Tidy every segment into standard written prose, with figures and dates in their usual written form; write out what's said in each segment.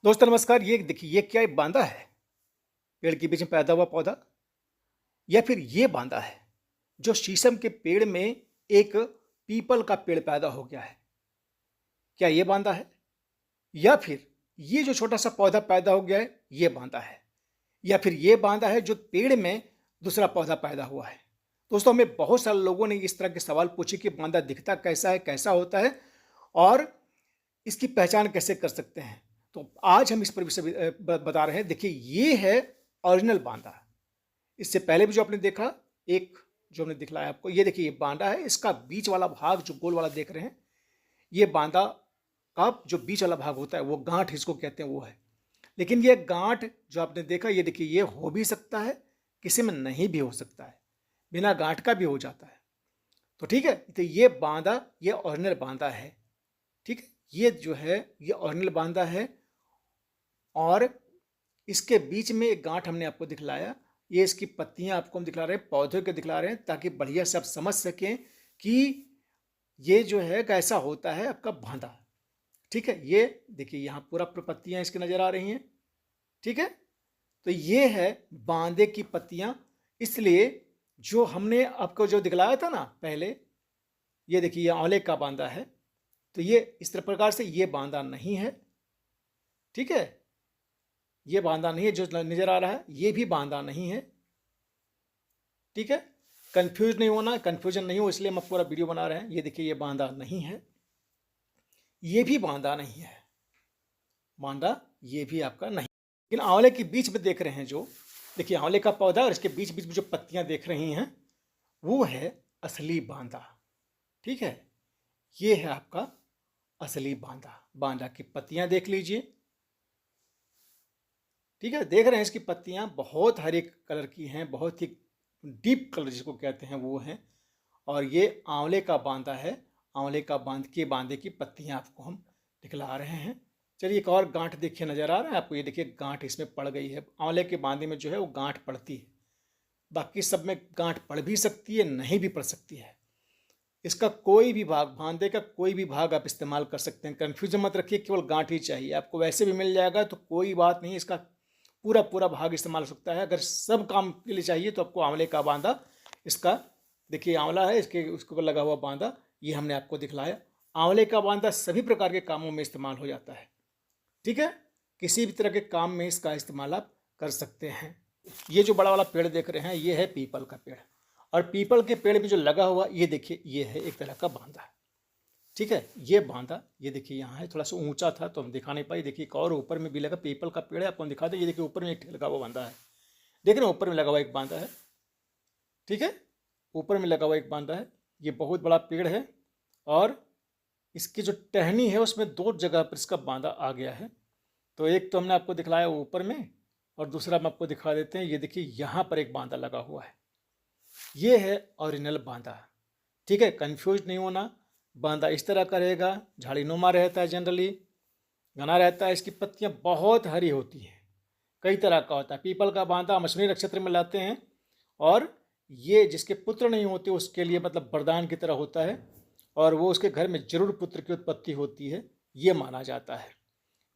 दोस्तों नमस्कार। ये देखिए, ये क्या बांदा है? पेड़ के बीच में पैदा हुआ पौधा, या फिर ये बांदा है जो शीशम के पेड़ में एक पीपल का पेड़ पैदा हो गया है? क्या ये बांदा है, या फिर ये जो छोटा सा पौधा पैदा हो गया है ये बांदा है, या फिर ये बांदा है जो पेड़ में दूसरा पौधा पैदा हुआ है? दोस्तों, हमें बहुत सारे लोगों ने इस तरह के सवाल पूछे कि बांदा दिखता कैसा है, कैसा होता है, और इसकी पहचान कैसे कर सकते हैं। तो आज हम इस पर विषय बता रहे हैं। देखिए, ये है ओरिजिनल बांदा। इससे पहले भी जो आपने देखा, एक जो हमने दिखलाया आपको, ये देखिए, ये बांदा है। इसका बीच वाला भाग जो गोल वाला देख रहे हैं, ये बांदा का जो बीच वाला भाग होता है, वो गांठ इसको कहते हैं, वो है। लेकिन ये गांठ जो आपने देखा, ये देखिए, ये हो भी सकता है, किसी में नहीं भी हो सकता है, बिना गांठ का भी हो जाता है। तो ठीक है, तो ये बांदा, ये ओरिजिनल बांदा है। ठीक है, ये जो है ये ओरिजिनल बांदा है, और इसके बीच में एक गांठ हमने आपको दिखलाया। ये इसकी पत्तियां आपको हम दिखला रहे हैं, पौधे के दिखला रहे हैं, ताकि बढ़िया से आप समझ सकें कि ये जो है कैसा होता है आपका बांदा। ठीक है, ये देखिए, यहाँ पूरा पत्तियां इसकी नजर आ रही हैं। ठीक है, तो ये है बांदे की पत्तियां। इसलिए जो हमने आपको जो दिखलाया था ना पहले, ये देखिए, ये आंवले का बांदा है, तो ये इस तरह प्रकार से ये बांदा नहीं है। ठीक है, ये बांदा नहीं है जो नजर आ रहा है, ये भी बांदा नहीं है। ठीक है, कंफ्यूज नहीं होना, कंफ्यूजन नहीं हो, इसलिए हम पूरा वीडियो बना रहे हैं। ये देखिए, ये बांदा नहीं है, ये भी बांदा नहीं है, बांदा ये भी आपका नहीं। लेकिन आंवले के बीच में देख रहे हैं जो, देखिए, आंवले का पौधा और इसके बीच बीच में जो पत्तियां देख रही हैं, वो है असली बांदा। ठीक है, ये है आपका असली बांदा। बांदा की पत्तियां देख लीजिए। ठीक है, देख रहे हैं, इसकी पत्तियां बहुत हरे कलर की हैं, बहुत ही डीप कलर जिसको कहते हैं वो हैं। और ये आंवले का बांदा है। आंवले का बांदे की पत्तियां आपको हम दिखला रहे हैं। चलिए, एक और गांठ देखिए, नजर आ रहा है आपको? ये देखिए, गांठ इसमें पड़ गई है। आंवले के बांदे में जो है वो गांठ पड़ती है, बाकी सब में गांठ पड़ भी सकती है, नहीं भी पड़ सकती है। इसका कोई भी भाग, बांदे का कोई भी भाग आप इस्तेमाल कर सकते हैं। कन्फ्यूजन मत रखिए, केवल गांठ ही चाहिए आपको, वैसे भी मिल जाएगा, तो कोई बात नहीं। इसका पूरा पूरा भाग इस्तेमाल हो सकता है। अगर सब काम के लिए चाहिए तो आपको आंवले का बांदा, इसका देखिए, आंवला है, इसके उसके ऊपर लगा हुआ बांदा, ये हमने आपको दिखलाया। आंवले का बांदा सभी प्रकार के कामों में इस्तेमाल हो जाता है। ठीक है, किसी भी तरह के काम में इसका इस्तेमाल आप कर सकते हैं। ये जो बड़ा वाला पेड़ देख रहे हैं, ये है पीपल का पेड़, और पीपल के पेड़ में जो लगा हुआ, ये देखिए, ये है एक तरह का बांदा। ठीक है, ये बांदा, ये देखिए, यहाँ है, थोड़ा सा ऊंचा था तो हम दिखा नहीं पाए। देखिए, एक और ऊपर में भी लगा, पीपल का पेड़ है, आपको हम दिखा दें। ये देखिए, ऊपर में एक लगा हुआ बांदा है, देख रहे हैं, ऊपर में लगा हुआ एक बांदा है। ठीक है, ऊपर में लगा हुआ एक बांदा है। ये बहुत बड़ा पेड़ है, और इसकी जो टहनी है उसमें दो जगह पर इसका बांदा आ गया है। तो एक तो हमने आपको दिखलाया ऊपर में, और दूसरा हम आपको दिखा देते हैं। ये देखिए, यहाँ पर एक बांदा लगा हुआ है, ये है ओरिजिनल बांदा। ठीक है, कंफ्यूज नहीं होना। बांदा इस तरह का रहेगा, झाड़ीनुमा रहता है, जनरली घना रहता है। इसकी पत्तियां बहुत हरी होती हैं, कई तरह का होता है। पीपल का बांदा हम अश्विनी नक्षत्र में लाते हैं, और ये जिसके पुत्र नहीं होते उसके लिए मतलब वरदान की तरह होता है, और वो उसके घर में जरूर पुत्र की उत्पत्ति होती है, ये माना जाता है।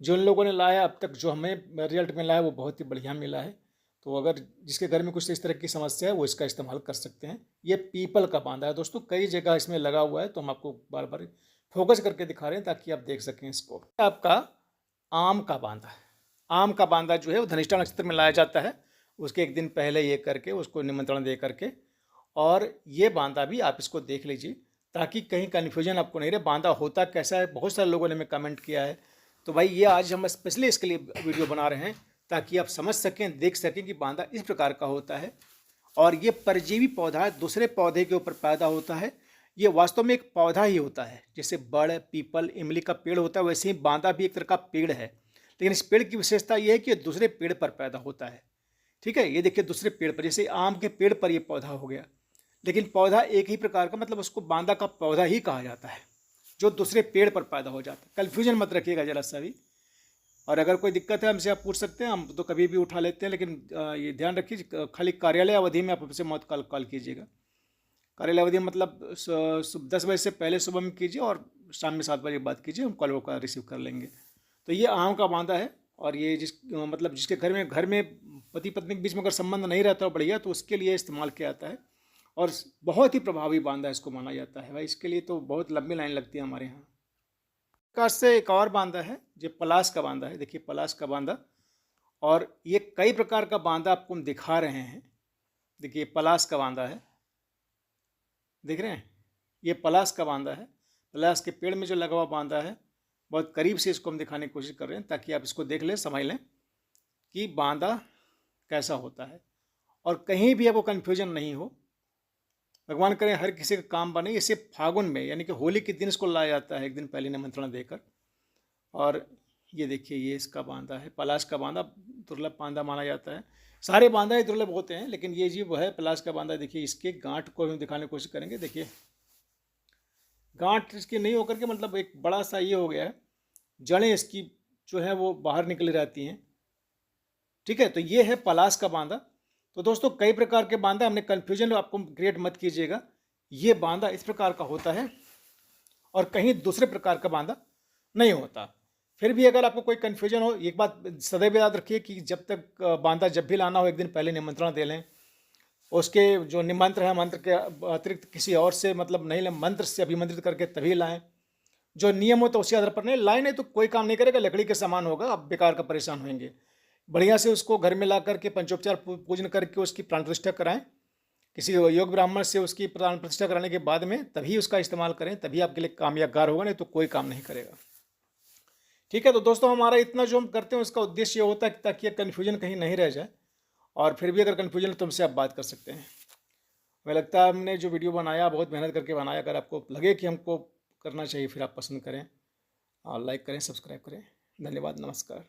जिन लोगों ने लाया अब तक, जो हमें रिजल्ट मिला है, वो बहुत ही बढ़िया मिला है। तो अगर जिसके घर में कुछ इस तरह की समस्या है, वो इसका इस्तेमाल कर सकते हैं। ये पीपल का बांदा है दोस्तों, कई जगह इसमें लगा हुआ है, तो हम आपको बार बार फोकस करके दिखा रहे हैं ताकि आप देख सकें इसको। आपका आम का बांदा है। आम का बांदा जो है वो धनिष्ठा नक्षत्र में लाया जाता है, उसके एक दिन पहले ये करके, उसको निमंत्रण दे करके। और ये बांदा भी आप इसको देख लीजिए, ताकि कहीं कन्फ्यूजन आपको नहीं रहे। बांदा होता कैसा है, बहुत सारे लोगों ने हमें कमेंट किया है। तो भाई, ये आज हम स्पेशली इसके लिए वीडियो बना रहे हैं, ताकि आप समझ सकें, देख सकें कि बांदा इस प्रकार का होता है। और ये परजीवी पौधा है, दूसरे पौधे के ऊपर पैदा होता है। ये वास्तव में एक पौधा ही होता है, जैसे बड़, पीपल, इमली का पेड़ होता है, वैसे ही बांदा भी एक तरह का पेड़ है। लेकिन इस पेड़ की विशेषता यह है कि दूसरे पेड़ पर पैदा होता है। ठीक है, ये देखिए, दूसरे पेड़ पर, जैसे आम के पेड़ पर ये पौधा हो गया, लेकिन पौधा एक ही प्रकार का, मतलब उसको बांदा का पौधा ही कहा जाता है, जो दूसरे पेड़ पर पैदा हो जाता है। कन्फ्यूजन मत रखिएगा जरा सा भी। और अगर कोई दिक्कत है, हमसे आप पूछ सकते हैं, हम तो कभी भी उठा लेते हैं। लेकिन ये ध्यान रखिए, खाली कार्यालय अवधि में आप हमसे मत कॉल कीजिएगा। कार्यालय अवधि मतलब 10 बजे से पहले सुबह में कीजिए, और शाम में 7 बजे के बाद कीजिए, हम कॉल का रिसीव कर लेंगे। तो ये आम का बांदा है, और ये मतलब जिसके घर में पति पत्नी के बीच में अगर संबंध नहीं रहता हो बढ़िया, तो उसके लिए इस्तेमाल किया जाता है और बहुत ही प्रभावी बांदा इसको माना जाता है भाई। इसके लिए तो बहुत लंबी लाइन लगती है हमारे यहाँ। प्रकार से एक और बांदा है जो पलाश का बांदा है। देखिए पलाश का बांदा, और ये कई प्रकार का बांदा आपको हम दिखा रहे हैं। देखिए पलाश का बांदा है, देख रहे हैं, ये पलाश का बांदा है। पलाश के पेड़ में जो लगा हुआ बांदा है, बहुत करीब से इसको हम दिखाने की कोशिश कर रहे हैं ताकि आप इसको देख लें, समझ लें कि बांदा कैसा होता है और कहीं भी आपको कन्फ्यूजन नहीं हो। भगवान करें हर किसी का काम बने। इसे फागुन में यानी कि होली के दिन इसको लाया जाता है, एक दिन पहले निमंत्रण देकर। और ये देखिए ये इसका बांदा है, पलाश का बांदा दुर्लभ बांदा माना जाता है। सारे बांदा ही दुर्लभ होते हैं, लेकिन ये जी वो है पलाश का बांदा। देखिए इसके गांठ को हम दिखाने की कोशिश करेंगे। देखिए गांठ इसकी नहीं होकर के मतलब एक बड़ा सा ये हो गया है, जड़ें इसकी जो है वो बाहर निकली रहती हैं। ठीक है, तो ये है पलाश का बांदा। तो दोस्तों कई प्रकार के बांदा, हमने कन्फ्यूजन आपको क्रिएट मत कीजिएगा। ये बांदा इस प्रकार का होता है और कहीं दूसरे प्रकार का बांदा नहीं होता। फिर भी अगर आपको कोई कन्फ्यूजन हो, एक बात सदैव याद रखिए कि जब तक बांदा जब भी लाना हो, एक दिन पहले निमंत्रण दे लें। उसके जो निमंत्र है, मंत्र के अतिरिक्त किसी और से मतलब नहीं लें, मंत्र से अभिमंत्रित करके तभी लाएं। जो नियम हो तो उसी आधार पर नहीं लाएं, नहीं तो कोई काम नहीं करेगा, लकड़ी के समान होगा, आप बेकार का परेशान होंगे। बढ़िया से उसको घर में ला करके पंचोपचार पूजन करके उसकी प्राण प्रतिष्ठा कराएं। किसी योग ब्राह्मण से उसकी प्राण प्रतिष्ठा कराने के बाद में तभी उसका इस्तेमाल करें, तभी आपके लिए कामयाबगार होगा, नहीं तो कोई काम नहीं करेगा। ठीक है, तो दोस्तों हमारा इतना जो हम करते हैं उसका उद्देश्य ये होता है ताकि कन्फ्यूजन कहीं नहीं रह जाए। और फिर भी अगर कन्फ्यूजन है तो हमसे आप बात कर सकते हैं। हमें लगता है हमने जो वीडियो बनाया बहुत मेहनत करके बनाया। अगर आपको लगे कि हमको करना चाहिए, फिर आप पसंद करें और लाइक करें, सब्सक्राइब करें। धन्यवाद, नमस्कार।